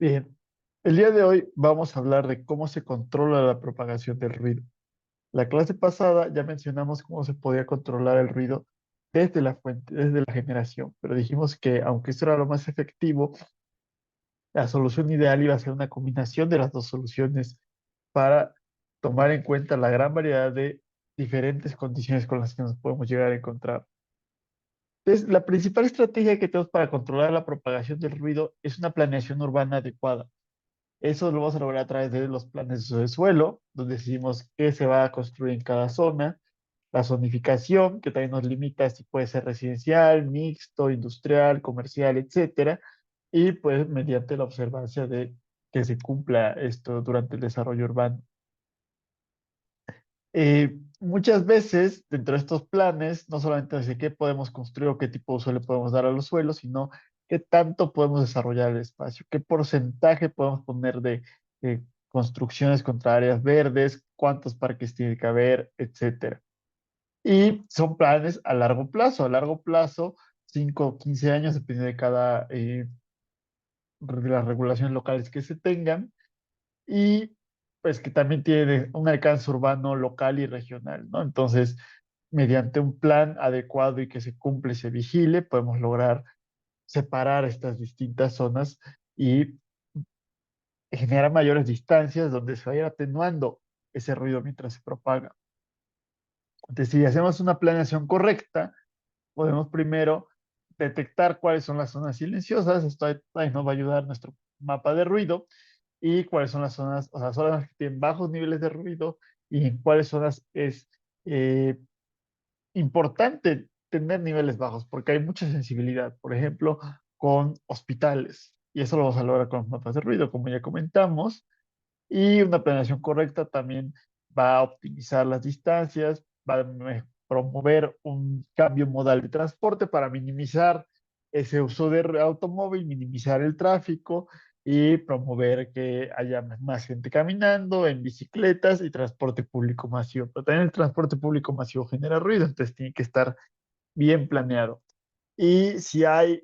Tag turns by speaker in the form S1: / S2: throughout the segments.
S1: Bien, el día de hoy vamos a hablar de cómo se controla la propagación del ruido. La clase pasada ya mencionamos cómo se podía controlar el ruido desde la fuente, desde la generación, pero dijimos que aunque esto era lo más efectivo, la solución ideal iba a ser una combinación de las dos soluciones para tomar en cuenta la gran variedad de diferentes condiciones con las que nos podemos llegar a encontrar. Entonces, la principal estrategia que tenemos para controlar la propagación del ruido es una planeación urbana adecuada. Eso lo vamos a lograr a través de los planes de suelo, donde decidimos qué se va a construir en cada zona, la zonificación, que también nos limita si puede ser residencial, mixto, industrial, comercial, etcétera, y pues mediante la observancia de que se cumpla esto durante el desarrollo urbano. Muchas veces, dentro de estos planes, no solamente dice qué podemos construir o qué tipo de uso le podemos dar a los suelos, sino qué tanto podemos desarrollar el espacio, qué porcentaje podemos poner de construcciones contra áreas verdes, cuántos parques tiene que haber, etcétera. Y son planes a largo plazo, 5 o 15 años, dependiendo de cada, de las regulaciones locales que se tengan y pues que también tiene un alcance urbano local y regional, ¿no? Entonces, mediante un plan adecuado y que se cumple y se vigile, podemos lograr separar estas distintas zonas y generar mayores distancias donde se vaya atenuando ese ruido mientras se propaga. Entonces, si hacemos una planeación correcta, podemos primero detectar cuáles son las zonas silenciosas, esto ahí nos va a ayudar nuestro mapa de ruido, y cuáles son las zonas, o sea, zonas que tienen bajos niveles de ruido y en cuáles zonas es eh, importante tener niveles bajos, porque hay mucha sensibilidad, por ejemplo, con hospitales, y eso lo vamos a lograr con los mapas de ruido, como ya comentamos, y una planeación correcta también va a optimizar las distancias, va a promover un cambio modal de transporte para minimizar ese uso de automóvil, minimizar el tráfico y promover que haya más gente caminando, en bicicletas y transporte público masivo. Pero también el transporte público masivo genera ruido, entonces tiene que estar bien planeado. Y si hay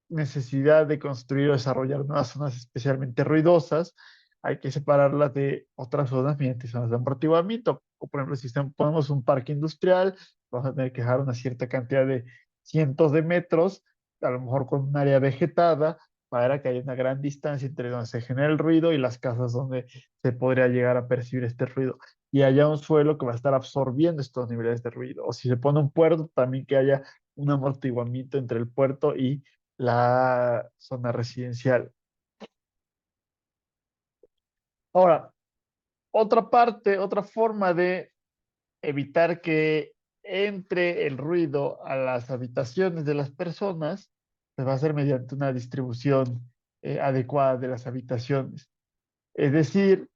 S1: necesidad de construir o desarrollar nuevas zonas especialmente ruidosas, hay que separarlas de otras zonas mediante zonas de amortiguamiento. O por ejemplo, si ponemos un parque industrial, vamos a tener que dejar una cierta cantidad de cientos de metros, a lo mejor con un área vegetada, para que haya una gran distancia entre donde se genera el ruido y las casas donde se podría llegar a percibir este ruido. Y haya un suelo que va a estar absorbiendo estos niveles de ruido. O si se pone un puerto, también que haya un amortiguamiento entre el puerto y la zona residencial. Ahora, otra parte, otra forma de evitar que entre el ruido a las habitaciones de las personas, pues va a ser mediante una distribución adecuada de las habitaciones. Es decir,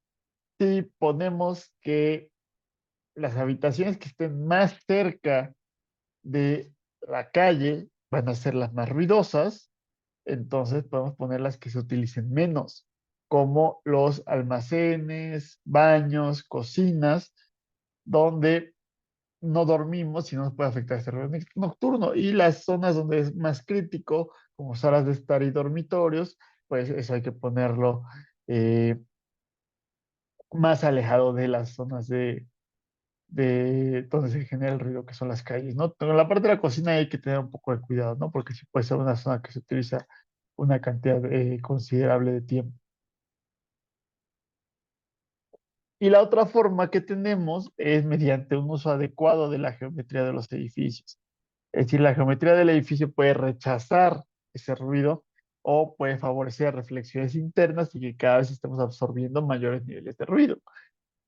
S1: si ponemos que las habitaciones que estén más cerca de la calle van a ser las más ruidosas, entonces podemos poner las que se utilicen menos, como los almacenes, baños, cocinas, donde no dormimos y no nos puede afectar este ruido nocturno. Y las zonas donde es más crítico, como salas de estar y dormitorios, pues eso hay que ponerlo eh, más alejado de las zonas de donde se genera el ruido, que son las calles, ¿no? Pero en la parte de la cocina hay que tener un poco de cuidado, ¿no? Porque sí puede ser una zona que se utiliza una cantidad considerable de tiempo. Y la otra forma que tenemos es mediante un uso adecuado de la geometría de los edificios. Es decir, la geometría del edificio puede rechazar ese ruido o puede favorecer reflexiones internas y que cada vez estemos absorbiendo mayores niveles de ruido.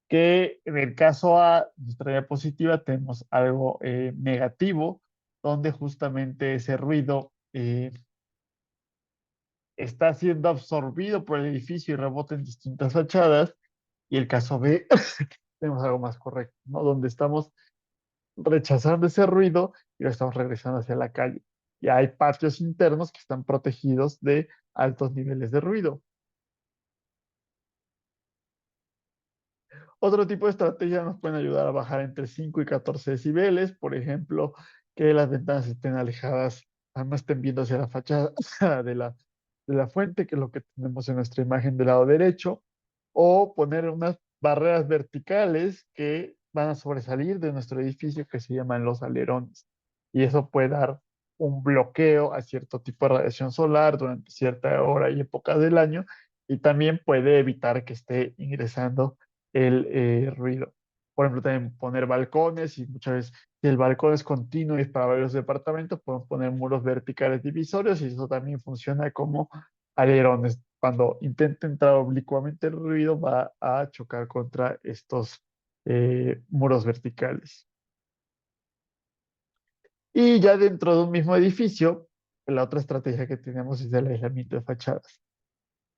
S1: Que en el caso A, nuestra diapositiva, tenemos algo negativo, donde justamente ese ruido está siendo absorbido por el edificio y rebota en distintas fachadas. Y el caso B, tenemos algo más correcto, ¿no? Donde estamos rechazando ese ruido y lo estamos regresando hacia la calle. Y hay patios internos que están protegidos de altos niveles de ruido. Otro tipo de estrategias nos pueden ayudar a bajar entre 5 y 14 decibeles, por ejemplo, que las ventanas estén alejadas, no estén viendo hacia la fachada de la de la fuente, que es lo que tenemos en nuestra imagen del lado derecho, o poner unas barreras verticales que van a sobresalir de nuestro edificio que se llaman los alerones. Y eso puede dar un bloqueo a cierto tipo de radiación solar durante cierta hora y época del año, y también puede evitar que esté ingresando el ruido. Por ejemplo, también poner balcones, y muchas veces si el balcón es continuo y es para varios departamentos, podemos poner muros verticales divisorios, y eso también funciona como alerones. Cuando intente entrar oblicuamente el ruido, va a chocar contra estos muros verticales. Y ya dentro de un mismo edificio, la otra estrategia que tenemos es el aislamiento de fachadas.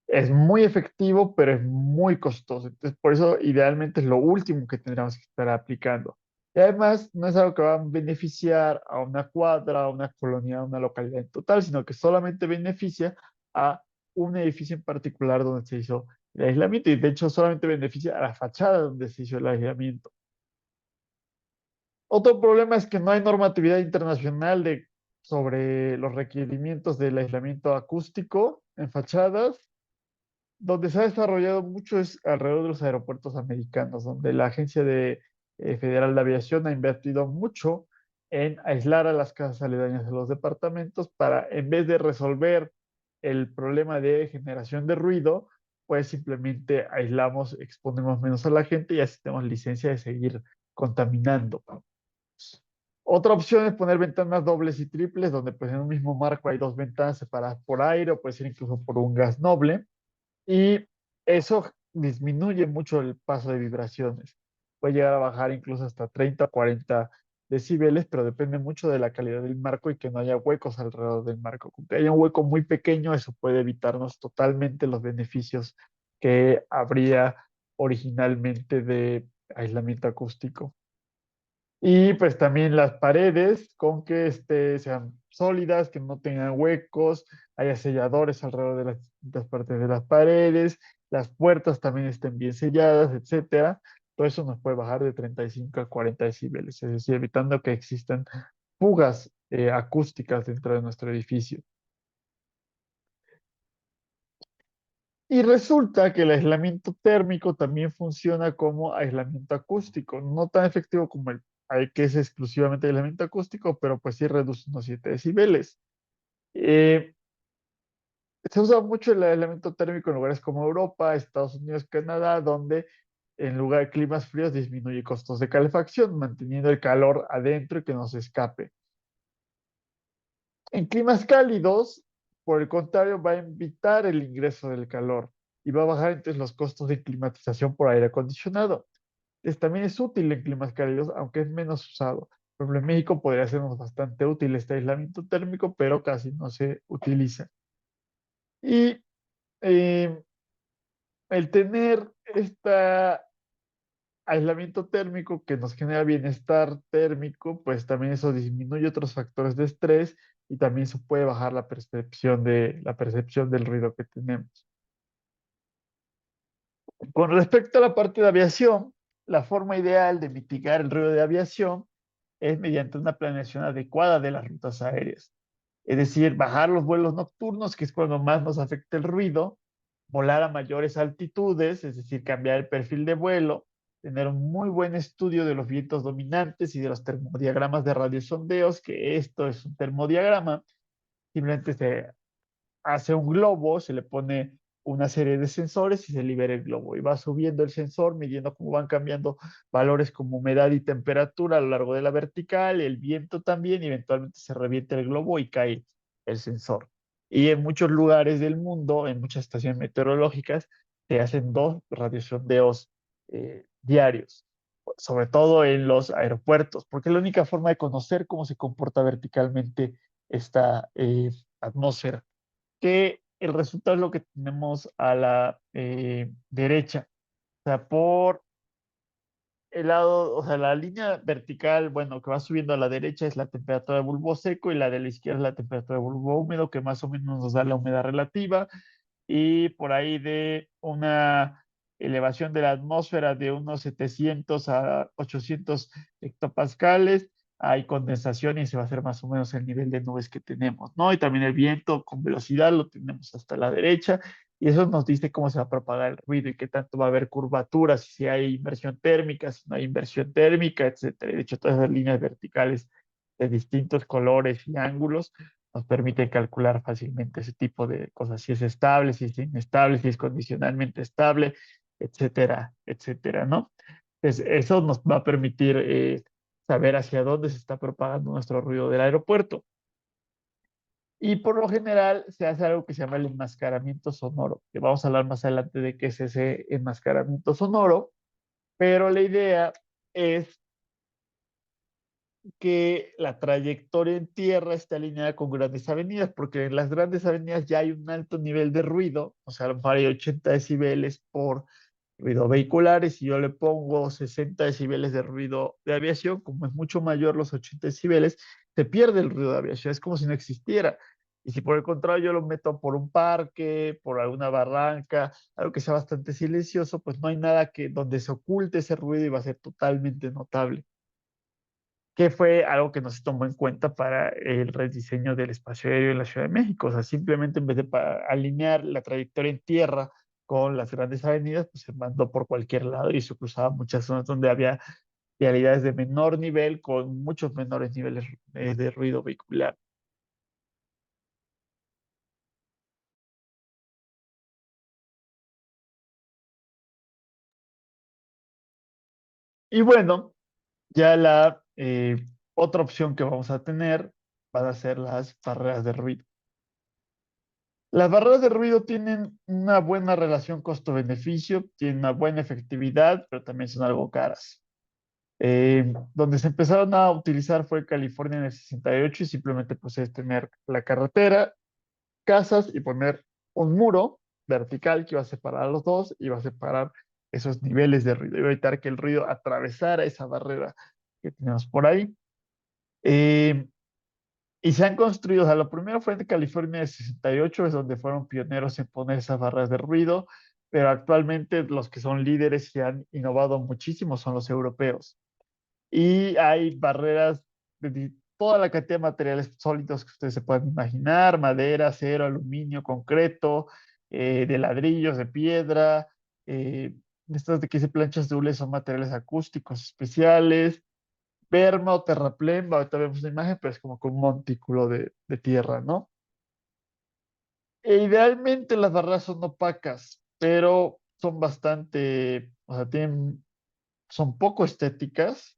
S1: Es muy efectivo, pero es muy costoso. Entonces, por eso idealmente es lo último que tendríamos que estar aplicando. Y además, no es algo que va a beneficiar a una cuadra, a una colonia, a una localidad en total, sino que solamente beneficia a un edificio en particular donde se hizo el aislamiento. Y de hecho, solamente beneficia a la fachada donde se hizo el aislamiento. Otro problema es que no hay normatividad internacional sobre los requerimientos del aislamiento acústico en fachadas. Donde se ha desarrollado mucho es alrededor de los aeropuertos americanos, donde la Federal de Aviación ha invertido mucho en aislar a las casas aledañas de los departamentos para, en vez de resolver el problema de generación de ruido, pues simplemente aislamos, exponemos menos a la gente y así tenemos licencia de seguir contaminando. Otra opción es poner ventanas dobles y triples, donde pues en un mismo marco hay dos ventanas separadas por aire, o puede ser incluso por un gas noble, y eso disminuye mucho el paso de vibraciones. Puede llegar a bajar incluso hasta 30 o 40 decibeles, pero depende mucho de la calidad del marco y que no haya huecos alrededor del marco. Con que haya un hueco muy pequeño, eso puede evitarnos totalmente los beneficios que habría originalmente de aislamiento acústico. Y pues también las paredes con que sean sólidas, que no tengan huecos, haya selladores alrededor de las distintas partes de las paredes, las puertas también estén bien selladas, etcétera. Todo eso nos puede bajar de 35 a 40 decibeles, es decir, evitando que existan fugas acústicas dentro de nuestro edificio. Y resulta que el aislamiento térmico también funciona como aislamiento acústico, no tan efectivo como que es exclusivamente aislamiento acústico, pero pues sí reduce unos 7 decibeles. Eh, Se usa mucho el aislamiento térmico en lugares como Europa, Estados Unidos, Canadá, donde en lugar de climas fríos disminuye costos de calefacción, manteniendo el calor adentro y que no se escape. En climas cálidos, por el contrario, va a evitar el ingreso del calor y va a bajar entonces los costos de climatización por aire acondicionado. También es útil en climas cálidos, aunque es menos usado. Por ejemplo, en México podría sernos bastante útil este aislamiento térmico, pero casi no se utiliza. Y eh, el tener este aislamiento térmico que nos genera bienestar térmico, pues también eso disminuye otros factores de estrés, y también se puede bajar la percepción del ruido que tenemos. Con respecto a la parte de aviación, la forma ideal de mitigar el ruido de aviación es mediante una planeación adecuada de las rutas aéreas. Es decir, bajar los vuelos nocturnos, que es cuando más nos afecta el ruido, volar a mayores altitudes, es decir, cambiar el perfil de vuelo, tener un muy buen estudio de los vientos dominantes y de los termodiagramas de radiosondeos, que esto es un termodiagrama. Simplemente se hace un globo, se le pone una serie de sensores y se libera el globo. Y va subiendo el sensor, midiendo cómo van cambiando valores como humedad y temperatura a lo largo de la vertical, el viento también, y eventualmente se revienta el globo y cae el sensor. Y en muchos lugares del mundo, en muchas estaciones meteorológicas, se hacen dos radiosondeos diarios, sobre todo en los aeropuertos, porque es la única forma de conocer cómo se comporta verticalmente esta atmósfera, que el resultado es lo que tenemos a la derecha. O sea, por el lado, o sea, la línea vertical, bueno, que va subiendo a la derecha es la temperatura de bulbo seco, y la de la izquierda es la temperatura de bulbo húmedo, que más o menos nos da la humedad relativa, y por ahí de una elevación de la atmósfera de unos 700 a 800 hectopascales, hay condensación y ese va a ser más o menos el nivel de nubes que tenemos, ¿no? Y también el viento con velocidad lo tenemos hasta la derecha y eso nos dice cómo se va a propagar el ruido y qué tanto va a haber curvaturas, si hay inversión térmica, si no hay inversión térmica, etcétera. Y de hecho, todas esas líneas verticales de distintos colores y ángulos nos permiten calcular fácilmente ese tipo de cosas, si es estable, si es inestable, si es condicionalmente estable, etcétera, etcétera, ¿no? Entonces, eso nos va a permitir saber hacia dónde se está propagando nuestro ruido del aeropuerto. Y por lo general se hace algo que se llama el enmascaramiento sonoro, que vamos a hablar más adelante de qué es ese enmascaramiento sonoro, pero la idea es que la trayectoria en tierra esté alineada con grandes avenidas, porque en las grandes avenidas ya hay un alto nivel de ruido, o sea, a lo mejor hay 80 decibeles por ruido vehicular, y si yo le pongo 60 decibeles de ruido de aviación, como es mucho mayor los 80 decibeles, se pierde el ruido de aviación, es como si no existiera. Y si por el contrario yo lo meto por un parque, por alguna barranca, algo que sea bastante silencioso, pues no hay nada que donde se oculte ese ruido y va a ser totalmente notable, que fue algo que no se tomó en cuenta para el rediseño del espacio aéreo en la Ciudad de México. O sea, simplemente en vez de alinear la trayectoria en tierra con las grandes avenidas, pues se mandó por cualquier lado y se cruzaba muchas zonas donde había vialidades de menor nivel con muchos menores niveles de ruido vehicular. Y bueno, ya la otra opción que vamos a tener van a ser las barreras de ruido. Las barreras de ruido tienen una buena relación costo-beneficio, tienen una buena efectividad, pero también son algo caras. Donde se empezaron a utilizar fue California en el 68 y simplemente pues es tener la carretera, casas y poner un muro vertical que iba a separar a los dos y iba a separar esos niveles de ruido, iba a evitar que el ruido atravesara esa barrera que tenemos por ahí. Eh, Y se han construido, o sea, lo primero fue en California de 68, es donde fueron pioneros en poner esas barras de ruido, pero actualmente los que son líderes y han innovado muchísimo son los europeos. Y hay barreras de toda la cantidad de materiales sólidos que ustedes se puedan imaginar, madera, acero, aluminio, concreto, de ladrillos, de piedra, estas de que se planchas de hule son materiales acústicos especiales, Berma o terraplén, ahorita vemos una imagen, pero es como con un montículo de tierra, ¿no? E idealmente las barreras son opacas, pero son bastante, o sea, son poco estéticas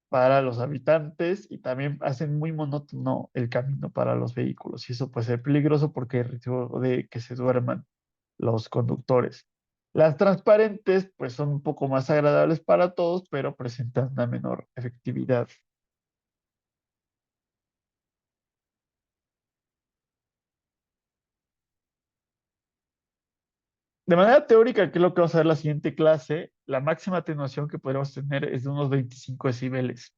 S1: para los habitantes y también hacen muy monótono el camino para los vehículos. Y eso puede ser peligroso porque hay riesgo de que se duerman los conductores. Las transparentes, pues son un poco más agradables para todos, pero presentan una menor efectividad. De manera teórica, que es lo que vamos a ver en la siguiente clase, la máxima atenuación que podemos tener es de unos 25 decibeles.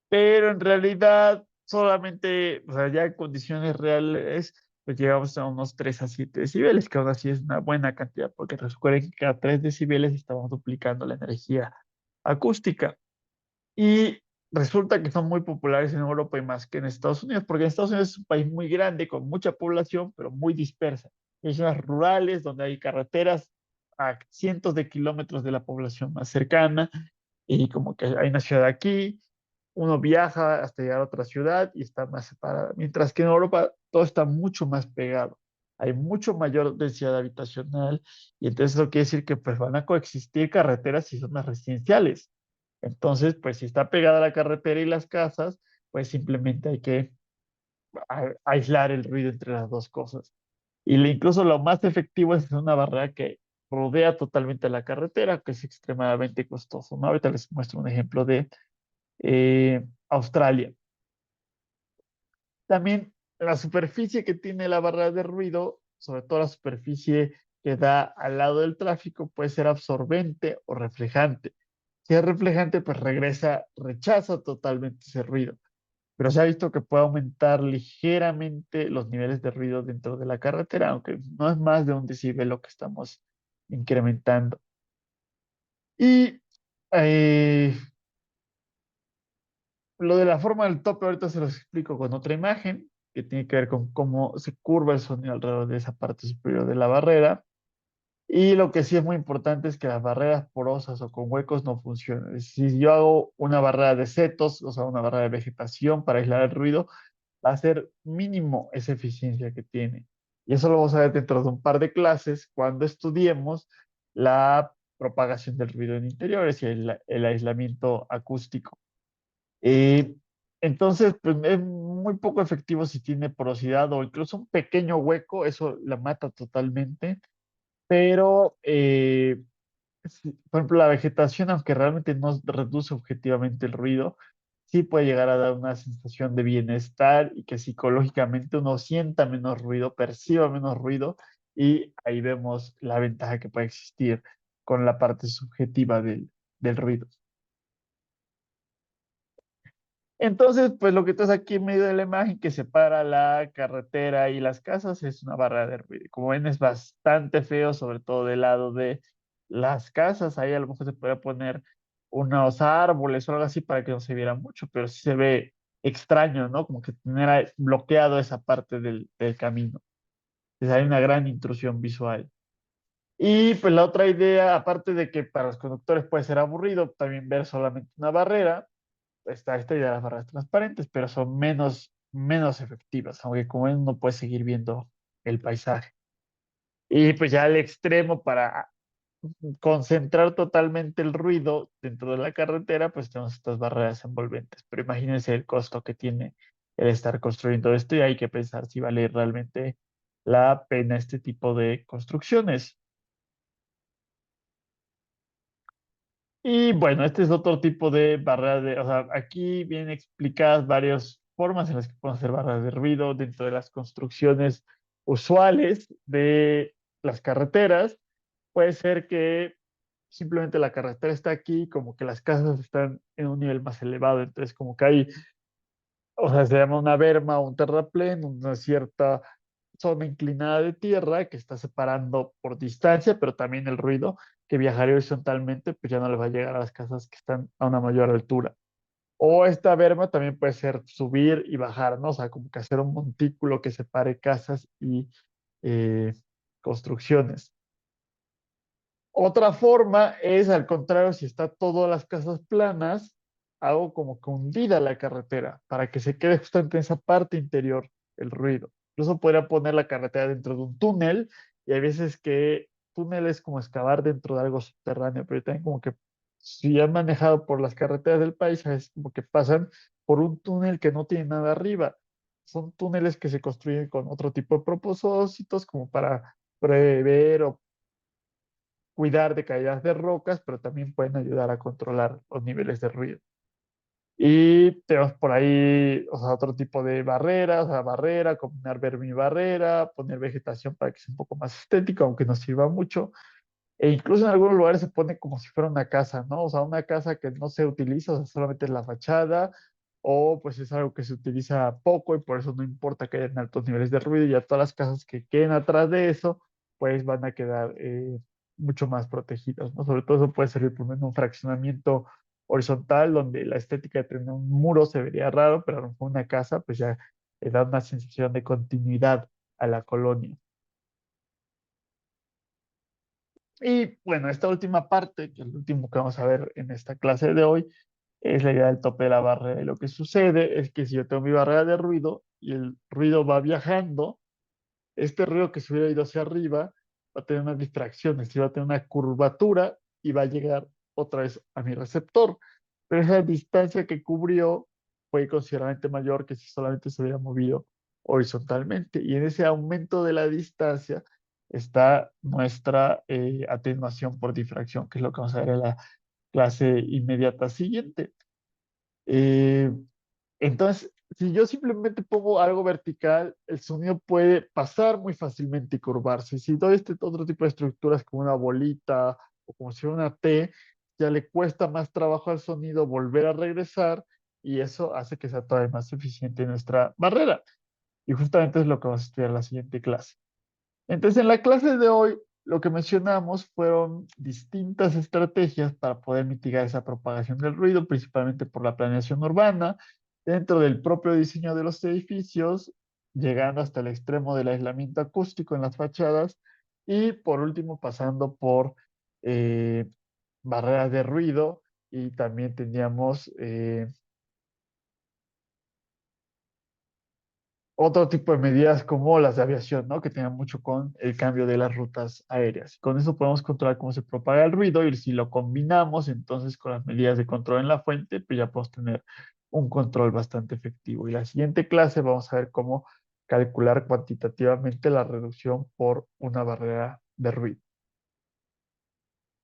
S1: Pero en realidad, solamente, o sea, ya en condiciones reales, pues llegamos a unos 3 a 7 decibeles, que aún así es una buena cantidad, porque recuerden que cada 3 decibeles estamos duplicando la energía acústica. Y resulta que son muy populares en Europa y más que en Estados Unidos, porque en Estados Unidos es un país muy grande, con mucha población, pero muy dispersa. Hay zonas rurales donde hay carreteras a cientos de kilómetros de la población más cercana, y como que hay una ciudad aquí, uno viaja hasta llegar a otra ciudad y está más separada. Mientras que en Europa todo está mucho más pegado. Hay mucho mayor densidad habitacional y entonces eso quiere decir que pues van a coexistir carreteras y zonas residenciales. Entonces, pues si está pegada la carretera y las casas, pues simplemente hay que aislar el ruido entre las dos cosas. Y incluso lo más efectivo es una barrera que rodea totalmente la carretera, que es extremadamente costoso, ¿no? Ahorita les muestro un ejemplo de Australia. También la superficie que tiene la barrera de ruido, sobre todo la superficie que da al lado del tráfico, puede ser absorbente o reflejante. Si es reflejante, pues rechaza totalmente ese ruido. Pero se ha visto que puede aumentar ligeramente los niveles de ruido dentro de la carretera, aunque no es más de un decibel lo que estamos incrementando. Y eh, lo de la forma del tope ahorita se los explico con otra imagen que tiene que ver con cómo se curva el sonido alrededor de esa parte superior de la barrera. Y lo que sí es muy importante es que las barreras porosas o con huecos no funcionan. Si yo hago una barrera de setos, o sea, una barrera de vegetación para aislar el ruido, va a ser mínimo esa eficiencia que tiene. Y eso lo vamos a ver dentro de un par de clases cuando estudiemos la propagación del ruido en interiores y el aislamiento acústico. Eh, entonces, pues es muy poco efectivo si tiene porosidad o incluso un pequeño hueco, eso la mata totalmente. Pero, sí, por ejemplo, la vegetación, aunque realmente no reduce objetivamente el ruido, sí puede llegar a dar una sensación de bienestar y que psicológicamente uno sienta menos ruido, perciba menos ruido, y ahí vemos la ventaja que puede existir con la parte subjetiva del ruido. Entonces, pues lo que estás aquí en medio de la imagen que separa la carretera y las casas es una barrera de ruido. Como ven, es bastante feo, sobre todo del lado de las casas. Ahí a lo mejor se puede poner unos árboles o algo así para que no se viera mucho, pero sí se ve extraño, ¿no? Como que tener bloqueado esa parte del camino. Entonces hay una gran intrusión visual. Y pues la otra idea, aparte de que para los conductores puede ser aburrido también ver solamente una barrera, está esta idea de las barras transparentes, pero son menos efectivas, aunque como ven, uno puede seguir viendo el paisaje. Y pues ya al extremo para concentrar totalmente el ruido dentro de la carretera, pues tenemos estas barreras envolventes. Pero imagínense el costo que tiene el estar construyendo esto y hay que pensar si vale realmente la pena este tipo de construcciones. Y bueno, este es otro tipo de barrera de, o sea, aquí vienen explicadas varias formas en las que podemos hacer barreras de ruido dentro de las construcciones usuales de las carreteras. Puede ser que simplemente la carretera está aquí, como que las casas están en un nivel más elevado, entonces como que hay, o sea, se llama una berma o un terraplén, una cierta zona inclinada de tierra que está separando por distancia, pero también el ruido que viajaría horizontalmente, pues ya no le va a llegar a las casas que están a una mayor altura. O esta berma también puede ser subir y bajar, ¿no? O sea, como que hacer un montículo que separe casas y eh, construcciones. Otra forma es, al contrario, si está todas las casas planas, hago como que hundida la carretera para que se quede justamente en esa parte interior el ruido. Incluso podría poner la carretera dentro de un túnel y hay veces que túnel es como excavar dentro de algo subterráneo, pero también como que si han manejado por las carreteras del país, es como que pasan por un túnel que no tiene nada arriba. Son túneles que se construyen con otro tipo de propósitos, como para prever o cuidar de caídas de rocas, pero también pueden ayudar a controlar los niveles de ruido. Y tenemos por ahí, o sea, otro tipo de barreras, o sea, barrera, combinar vermibarrera, poner vegetación para que sea un poco más estético, aunque no sirva mucho. E incluso en algunos lugares se pone como si fuera una casa, ¿no? O sea, una casa que no se utiliza, o sea, solamente es la fachada, o pues es algo que se utiliza poco y por eso no importa que hayan altos niveles de ruido, y ya todas las casas que queden atrás de eso, pues van a quedar mucho más protegidas, ¿no? Sobre todo eso puede servir por ejemplo, en un fraccionamiento horizontal, donde la estética de tener un muro se vería raro, pero a lo mejor una casa, pues ya le da una sensación de continuidad a la colonia. Y bueno, esta última parte, que es lo último que vamos a ver en esta clase de hoy, es la idea del tope de la barrera. Y lo que sucede es que si yo tengo mi barrera de ruido y el ruido va viajando, este ruido que se hubiera ido hacia arriba va a tener unas distracciones, y va a tener una curvatura y va a llegar otra vez a mi receptor. Pero esa distancia que cubrió fue considerablemente mayor que si solamente se hubiera movido horizontalmente. Y en ese aumento de la distancia está nuestra atenuación por difracción, que es lo que vamos a ver en la clase inmediata siguiente. Eh, entonces, si yo simplemente pongo algo vertical, el sonido puede pasar muy fácilmente y curvarse. Si doy este otro tipo de estructuras como una bolita o como si fuera una T, ya le cuesta más trabajo al sonido volver a regresar y eso hace que sea todavía más eficiente nuestra barrera. Y justamente es lo que vamos a estudiar en la siguiente clase. Entonces, en la clase de hoy lo que mencionamos fueron distintas estrategias para poder mitigar esa propagación del ruido, principalmente por la planeación urbana, dentro del propio diseño de los edificios, llegando hasta el extremo del aislamiento acústico en las fachadas y por último pasando por eh, barreras de ruido y también teníamos otro tipo de medidas como las de aviación, ¿no? Que tengan mucho con el cambio de las rutas aéreas. Con eso podemos controlar cómo se propaga el ruido y si lo combinamos entonces con las medidas de control en la fuente, pues ya podemos tener un control bastante efectivo. Y la siguiente clase vamos a ver cómo calcular cuantitativamente la reducción por una barrera de ruido.